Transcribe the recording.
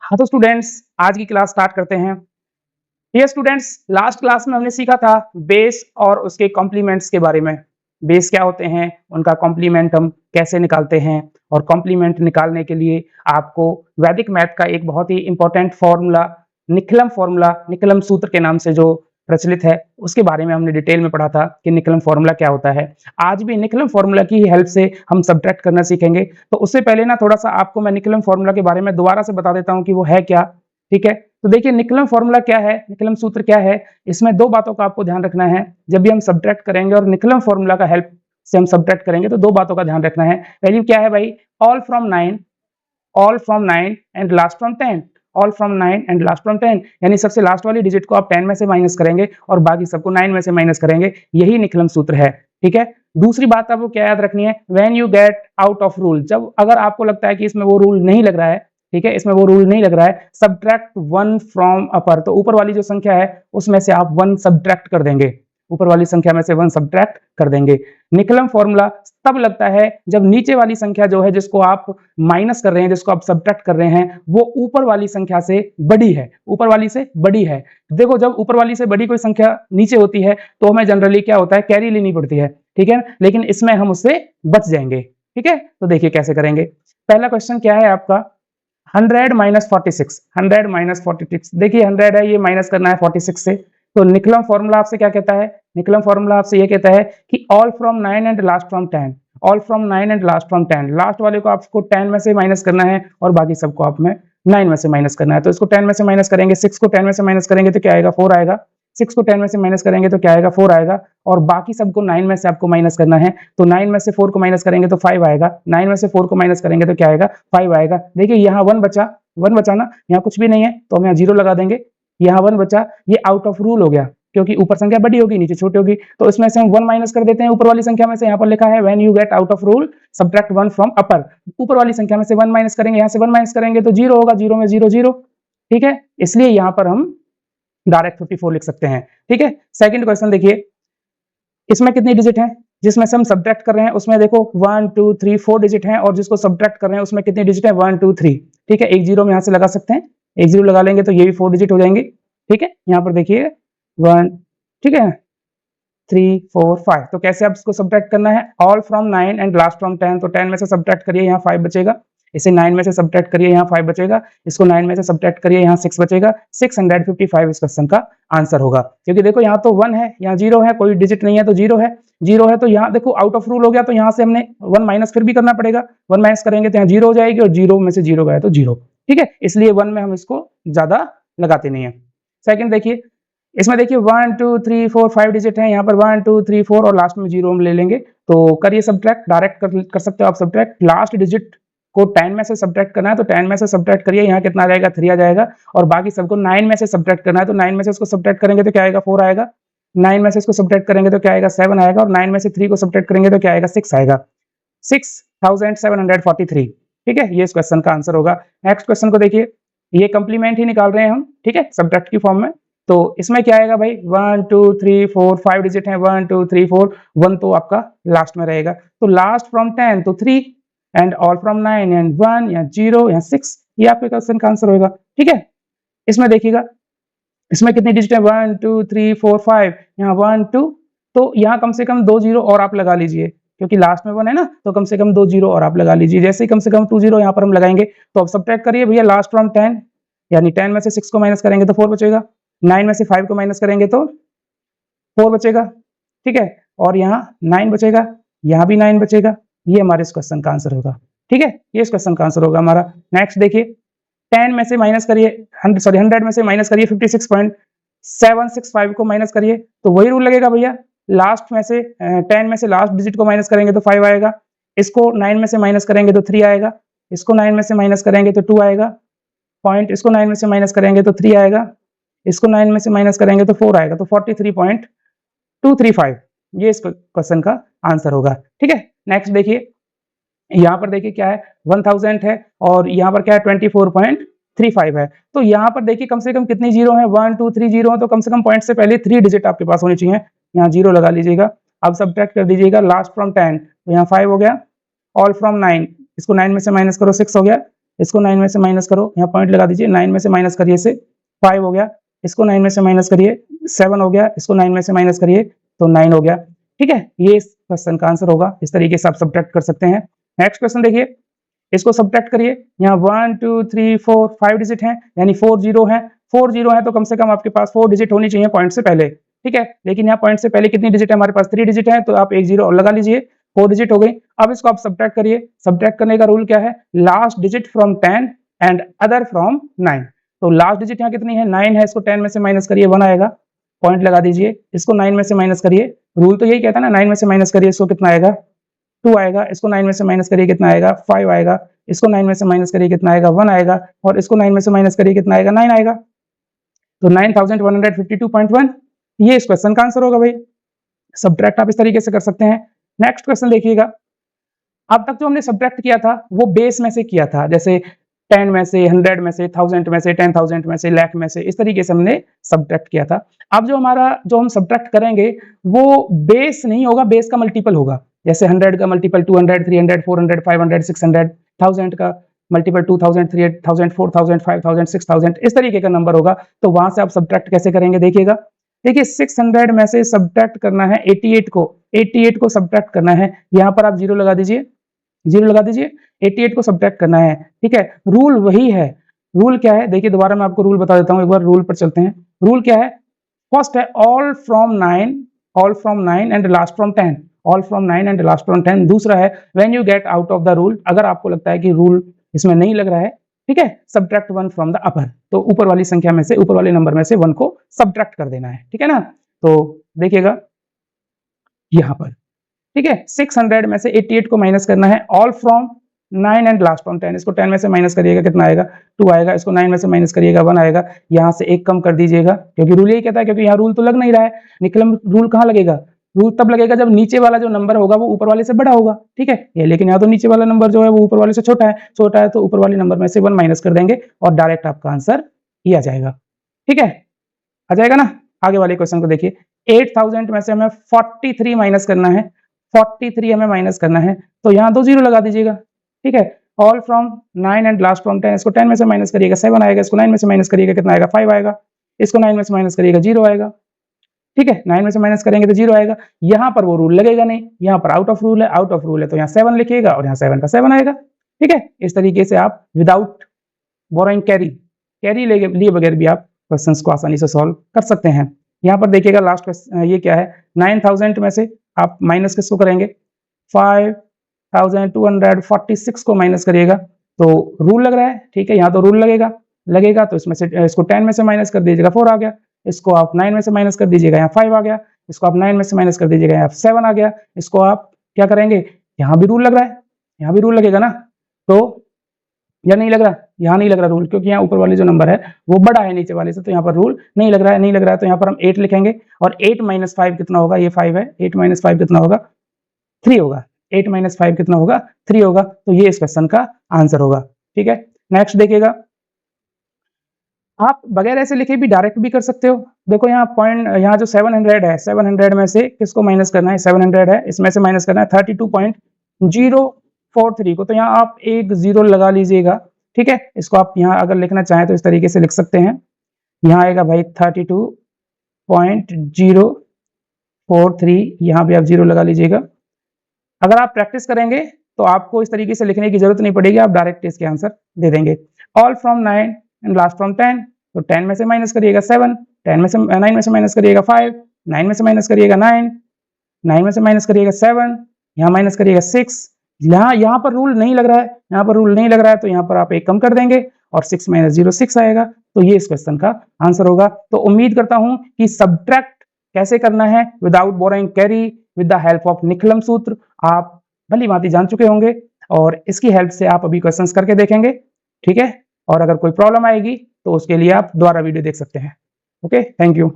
हाँ तो स्टूडेंट्स आज की क्लास स्टार्ट करते हैं। ये स्टूडेंट्स लास्ट क्लास में हमने सीखा था बेस और उसके कॉम्प्लीमेंट्स के बारे में। बेस क्या होते हैं, उनका कॉम्प्लीमेंट हम कैसे निकालते हैं और कॉम्प्लीमेंट निकालने के लिए आपको वैदिक मैथ का एक बहुत ही इंपॉर्टेंट फॉर्मूला निकलम सूत्र के नाम से जो प्रचलित है उसके बारे में हमने डिटेल में पढ़ा था कि निकलम फॉर्मूला क्या होता है। आज भी निकलम फॉर्मूला की हेल्प से हम सब्ट्रैक्ट करना सीखेंगे। तो उससे पहले ना थोड़ा सा आपको मैं निकलम फॉर्मूला के बारे में दोबारा से बता देता हूँ कि वो है क्या। ठीक है, तो देखिए निकलम फॉर्मूला क्या है, निकलम सूत्र क्या है। इसमें दो बातों का आपको ध्यान रखना है। जब भी हम सब्ट्रैक्ट करेंगे और निकलम फॉर्मूला का हेल्प से हम सब्ट्रैक्ट करेंगे तो दो बातों का ध्यान रखना है। वैल्यू क्या है भाई, all from 9 and last from 10। All from 9 and last from 10 यानी सबसे लास्ट वाली डिजिट को आप 10 में से माइनस करेंगे और बाकी सबको 9 में से माइनस करेंगे। यही निकलम सूत्र है। ठीक है, दूसरी बात आपको क्या याद रखनी है, when you get out of rule, जब अगर आपको लगता है कि इसमें वो रूल नहीं लग रहा है, ठीक है, इसमें वो रूल नहीं लग रहा है, सब्ट्रैक्ट 1 फ्रॉम अपर, तो ऊपर वाली जो संख्या है उसमें से आप 1 सब्ट्रैक्ट कर देंगे। ऊपर वाली संख्या में से 1 सब्ट्रैक्ट कर देंगे। निकलम फॉर्मूला तब लगता है जब नीचे वाली संख्या जो है जिसको आप माइनस कर रहे हैं, जिसको आप सब्ट्रैक्ट कर रहे हैं, वो ऊपर वाली संख्या से बड़ी है। ऊपर वाली से बड़ी है। देखो जब ऊपर वाली से बड़ी कोई संख्या नीचे होती है तो हमें जनरली क्या होता है, कैरी लेनी पड़ती है। ठीक है, लेकिन इसमें हम उससे बच जाएंगे। ठीक है, तो देखिए कैसे करेंगे। पहला क्वेश्चन क्या है आपका, 100 माइनस 46। 100 माइनस 46, देखिए 100 है, ये माइनस करना है 46 से। तो निकलम फॉर्मूला आपसे क्या कहता है, निकलम फॉर्मूला आपसे ये कहता है कि all from 9 and last from 10। All from 9 and last from 10, last वाले को आपको 10 में से माइनस करना है और बाकी सबको आप में 9 में से माइनस करना है। तो इसको 10 में से माइनस करेंगे, 6 को 10 में से माइनस करेंगे तो क्या आएगा, 4 आएगा। 6 को 10 में से माइनस करेंगे तो क्या आएगा, 4 आएगा। और बाकी सबको 9 में से आपको माइनस करना है। तो 9 में से 4 को माइनस करेंगे तो 5 आएगा। 9 में से 4 को माइनस करेंगे तो क्या आएगा, 5 आएगा। देखिए यहाँ 1 बचा, 1 बचा ना, यहाँ कुछ भी नहीं है तो हम यहाँ 0 लगा देंगे। यहाँ 1 बचा, ये आउट ऑफ रूल हो गया क्योंकि ऊपर संख्या बड़ी होगी नीचे छोटी होगी। तो इसमें से हम 1 माइनस कर देते हैं ऊपर वाली संख्या में से। यहाँ पर लिखा है when you get out of rule subtract 1 from upper. ऊपर वाली संख्या में से 1 माइनस करेंगे, यहाँ से 1 माइनस करेंगे तो 0 होगा, 0 में 0 0। ठीक है, इसलिए यहाँ पर हम डायरेक्ट 54 लिख सकते हैं। ठीक है, सेकंड क्वेश्चन देखिए, इसमें कितनी डिजिट है, जिसमें से हम सब्ट्रैक्ट कर रहे हैं उसमें देखो 1 2 3 4 डिजिट है, और जिसको सब्ट्रैक्ट कर रहे हैं उसमें कितनी डिजिट है, 1 2 3। ठीक है, एक 0 हम यहाँ से लगा सकते हैं, एक 0 लगा लेंगे तो ये भी 4 डिजिट हो जाएंगे। ठीक है, यहाँ पर देखिए 1, ठीक है, 3 4 5। तो कैसे आप इसको सब्ट्रैक्ट करना है, all from 9 and last from 10। तो 10 में से सब्ट्रैक्ट करिए, यहाँ 5 बचेगा। इसे 9 में से सब्ट्रैक्ट करिए, यहाँ 5 बचेगा। इसको 9 में से सब्ट्रैक्ट करिए, यहाँ 6 बचेगा। 655 इस क्वेश्चन का आंसर होगा। क्योंकि देखो यहाँ तो 1 है, यहाँ 0 है, कोई डिजिट नहीं है तो 0 है। 0 है तो यहाँ देखो आउट ऑफ रूल हो गया, तो यहाँ से हमने 1 माइनस फिर भी करना पड़ेगा। 1 माइनस करेंगे तो यहाँ 0 हो जाएगी, और 0 में से 0 गया तो 0। ठीक है, इसलिए 1 में हम इसको ज्यादा लगाते नहीं है। सेकंड देखिए, इसमें देखिए 1 2 3 4 5 डिजिट है, यहाँ पर 1 2 3 4 और लास्ट में 0 हम ले लेंगे। तो करिए सब्ट्रैक्ट, डायरेक्ट कर सकते हो आप सब्ट्रैक्ट। लास्ट डिजिट को 10 में से सब्ट्रैक्ट करना है तो 10 में से सब्ट्रैक्ट करिए, यहाँ कितना आ जाएगा, 3 आ जाएगा। और बाकी सबको 9 में से सब्ट्रैक्ट करना है तो 9 में से इसको सब्ट्रैक्ट करेंगे तो क्या आएगा, 4 आएगा। 9 में से इसको सब्ट्रैक्ट करेंगे तो क्या आएगा, 7 आएगा। और 9 में से 3 को सब्ट्रैक्ट करेंगे तो क्या आएगा, 6 आएगा। 6743। ठीक है, ये इस क्वेश्चन का आंसर होगा। नेक्स्ट क्वेश्चन को देखिए, ये कंप्लीमेंट ही निकाल रहे हैं हम, ठीक है, सब्ट्रैक्ट की फॉर्म में। तो इसमें क्या आएगा भाई, 1 2 3 4 5 डिजिट है, 1 2 3 4, 1 तो आपका लास्ट में रहेगा। तो लास्ट फ्रॉम 10 तो 3, एंड ऑल फ्रॉम 9 एंड 1 या 0 या 6, ये आपके क्वेश्चन का आंसर होगा। ठीक है, इसमें देखिएगा, इसमें कितनी डिजिट है, 1 2 3 4 5, यहाँ 1 2, तो यहाँ कम से कम 2 0 और आप लगा लीजिए, क्योंकि लास्ट में 1 है ना, तो कम से कम 2 0 और आप लगा लीजिए। जैसे ही कम से कम 2 0 यहाँ पर हम लगाएंगे तो अब सब्ट्रैक्ट करिए भैया, लास्ट फ्रॉम 10 यानी 10 में से 6 को माइनस करेंगे तो 4 बचेगा। 9 में से 5 को माइनस करेंगे तो 4 बचेगा। ठीक है, और यहाँ 9 बचेगा, यहाँ भी 9 बचेगा। ये हमारे इस क्वेश्चन का आंसर होगा। ठीक है, ये इस क्वेश्चन का आंसर होगा हमारा। नेक्स्ट देखिए, 10 में से माइनस करिए, 100 में से माइनस करिए 56.765 को माइनस करिए, तो वही रूल लगेगा भैया। लास्ट में से 10 में से लास्ट डिजिट को माइनस करेंगे तो 5 आएगा। इसको 9 में से माइनस करेंगे तो 3 आएगा। इसको 9 में से माइनस करेंगे तो 2 आएगा। पॉइंट, इसको 9 में से माइनस करेंगे तो 3 आएगा। इसको 9 में से माइनस करेंगे तो 4 आएगा। तो 43.235 ये इस क्वेश्चन का आंसर होगा। ठीक है, नेक्स्ट देखिए, यहाँ पर देखिए क्या है, 1000 है और यहाँ पर क्या है, 24.35 है। तो यहाँ पर देखिए कम से कम कितनी जीरो है, 1 2 3 जीरो है, तो कम से कम पॉइंट से पहले 3 डिजिट आपके पास होनी चाहिए। यहाँ 0 लगा लीजिएगा। अब सब्ट्रैक्ट कर दीजिएगा, लास्ट फ्रॉम 10 तो यहाँ 5 हो गया। ऑल फ्रॉम 9, इसको 9 में से माइनस करो, 6 हो गया। इसको 9 में से माइनस करो, यहाँ पॉइंट लगा दीजिए, 9 में से माइनस करिए इसे 5 हो गया, इसको 9 में से माइनस करिए 7 हो गया, इसको 9 में से माइनस करिए तो 9 हो गया। ठीक है, ये इस क्वेश्चन का आंसर होगा। इस तरीके से आप सब्ट्रैक्ट कर सकते हैं। नेक्स्ट क्वेश्चन देखिए, इसको सब्ट्रैक्ट करिए, यहाँ 1 2 3 4 5 डिजिट हैं, यानी 4 जीरो है, 4 जीरो है तो कम से कम आपके पास 4 डिजिट होनी चाहिए पॉइंट से पहले। ठीक है, लेकिन यहाँ पॉइंट से पहले कितनी डिजिट है हमारे पास, 3 डिजिट है, तो आप एक जीरो और लगा लीजिए, 4 डिजिट हो गई। अब इसको आप सब्ट्रैक्ट करिए। सब्ट्रैक्ट करने का रूल क्या है, last digit from 10 and other from 9। तो लास्ट डिजिट यहाँ कितनी है, 9 है, इसको 10 में से माइनस करिए 1 आएगा, पॉइंट लगा दीजिए, इसको 9 में से माइनस करिए, रूल तो यही कहता है ना, 9 में से माइनस करिए, इसको कितना आएगा 2 आएगा, इसको 9 में से माइनस करिए कितना आएगा 5 आएगा, इसको 9 में से माइनस करिए कितना आएगा 1 आएगा, और इसको 9 में से माइनस करिए कितना आएगा 9 आएगा। तो 9152.1 ये इस क्वेश्चन का आंसर होगा भाई। सब्ट्रैक्ट आप इस तरीके से कर सकते हैं। नेक्स्ट क्वेश्चन देखिएगा, अब तक जो हमने सब्ट्रैक्ट किया था वो बेस में से किया था, जैसे 10 में से, 100 में से, 1000 में से, 10,000 में से, लाख में से, इस तरीके से हमने सब्ट्रैक्ट किया था। अब जो हम सब्ट्रैक्ट करेंगे वो बेस नहीं होगा, बेस का मल्टीपल होगा। जैसे 100 का मल्टीपल 200, 300, 400, 500, 600, 1000 का मल्टीपल 2000, 3000, 4000, 5000, 6000, इस तरीके का नंबर होगा। तो वहां से आप सब्ट्रैक्ट कैसे करेंगे देखिएगा। देखिए 600 में से सब्ट्रैक्ट करना है 88 को सब्ट्रैक्ट करना है, यहाँ पर आप जीरो लगा दीजिए, 88 को सब्ट्रैक्ट करना है। ठीक है, रूल वही है। रूल क्या है देखिए, दोबारा मैं आपको रूल बता देता हूँ, एक बार रूल पर चलते हैं। रूल क्या है, फर्स्ट है all from 9 and last from 10, all from 9 and last from 10। दूसरा है when you get out of the rule, अगर आपको लगता है कि रूल इसमें नहीं लग रहा है, ठीक है, सब्ट्रैक्ट 1 फ्रॉम द अपर, तो ऊपर वाली संख्या में से, ऊपर वाले नंबर में से 1 को सब्ट्रैक्ट कर देना है। ठीक है ना, तो देखिएगा यहाँ पर, ठीक है, 600 में से 88 को माइनस करना है, all from 9 and last from 10, इसको 10 में से माइनस करिएगा कितना आएगा 2 आएगा, इसको 9 में से माइनस करिएगा 1 आएगा, यहाँ से एक कम कर दीजिएगा, क्योंकि रूल यही कहता है, क्योंकि यहाँ रूल तो लग नहीं रहा है। निकलम रूल कहाँ लगेगा, रूल तब लगेगा जब नीचे वाला जो नंबर होगा वो ऊपर वाले से बड़ा होगा। ठीक है, ये लेकिन यहाँ तो नीचे वाला नंबर जो है वो ऊपर वाले से छोटा है, तो ऊपर वाले नंबर में से 1 माइनस कर देंगे और डायरेक्ट आपका आंसर ये आ जाएगा। ठीक है, आ जाएगा ना। आगे वाले क्वेश्चन को देखिए, 8000 में से हमें 43 माइनस करना है, 43 हमें माइनस करना है, तो यहाँ 2 जीरो लगा दीजिएगा। ठीक है, all from 9 and last from 10, इसको 10 में से माइनस करिएगा 7 आएगा, इसको 9 में से माइनस करिएगा कितना आएगा 5 आएगा, इसको 9 में से माइनस करिएगा 0 आएगा। ठीक है, 9 में से माइनस करेंगे तो 0 आएगा। यहाँ पर वो रूल लगेगा नहीं, यहाँ पर आउट ऑफ रूल है, तो यहाँ 7 लिखिएगा और यहाँ 7 का 7 आएगा। ठीक है, इस तरीके से आप विदाउट बोरोइंग कैरी लिए बगैर भी आप क्वेश्चंस को आसानी से सॉल्व कर सकते हैं। यहाँ पर देखिएगा लास्ट क्वेश्चन ये क्या है, 9000 में से आप माइनस किसको करेंगे, 5246 को माइनस करिएगा, तो रूल लग रहा है। ठीक है, यहाँ तो रूल लगेगा तो इसमें से इसको 10 में से माइनस कर दीजिएगा 4 आ गया, इसको आप 9 में से माइनस कर दीजिएगा यहाँ 5 आ गया, इसको आप 9 में से माइनस कर दीजिएगा यहाँ 7 आ गया, इसको आप क्या करेंगे, यहाँ भी रूल लग रहा है, यहाँ भी रूल लगेगा ना, तो या नहीं लग रहा, यहाँ नहीं लग रहा रूल, क्योंकि यहाँ ऊपर वाले जो नंबर है वो बड़ा है नीचे वाले से, तो यहाँ पर रूल नहीं लग रहा है, तो यहाँ पर हम 8 लिखेंगे, और 8 माइनस 5 कितना होगा, ये 5 है, 8 माइनस 5 कितना होगा 3 होगा, 8 माइनस 5 कितना होगा 3 होगा, तो ये इस क्वेश्चन का आंसर होगा। ठीक है, नेक्स्ट देखिएगा, आप बगैर ऐसे लिखे भी डायरेक्ट भी कर सकते हो। देखो यहाँ पॉइंट, यहाँ जो 700 है, 700 में से किसको माइनस करना है, 700 है, इसमें से माइनस करना है 32.043 को, तो यहाँ आप एक जीरो लगा लीजिएगा। ठीक है, इसको आप यहाँ अगर लिखना चाहें तो इस तरीके से लिख सकते हैं, यहाँ आएगा भाई 32.043, यहाँ भी आप जीरो लगा लीजिएगा। अगर आप प्रैक्टिस करेंगे तो आपको इस तरीके से लिखने की जरूरत नहीं पड़ेगी, आप डायरेक्ट इसके आंसर दे देंगे। All from 9 and last from 10, तो 10 में से माइनस करिएगा 7, 9 में से माइनस करिएगा 5, 9 में से माइनस करिएगा 9, 9 में से माइनस करिएगा 7, यहाँ माइनस करिएगा 6, यहाँ पर रूल नहीं लग रहा है, तो यहाँ पर आप एक कम कर देंगे और 6 माइनस 0 6 आएगा, तो ये इस क्वेश्चन का आंसर होगा। तो उम्मीद करता हूं कि सब्ट्रैक्ट कैसे करना है without borrowing carry with the help of निकलम सूत्र आप भली भांति जान चुके होंगे, और इसकी हेल्प से आप अभी क्वेश्चंस करके देखेंगे। ठीक है, और अगर कोई प्रॉब्लम आएगी तो उसके लिए आप दोबारा वीडियो देख सकते हैं। Okay, thank you.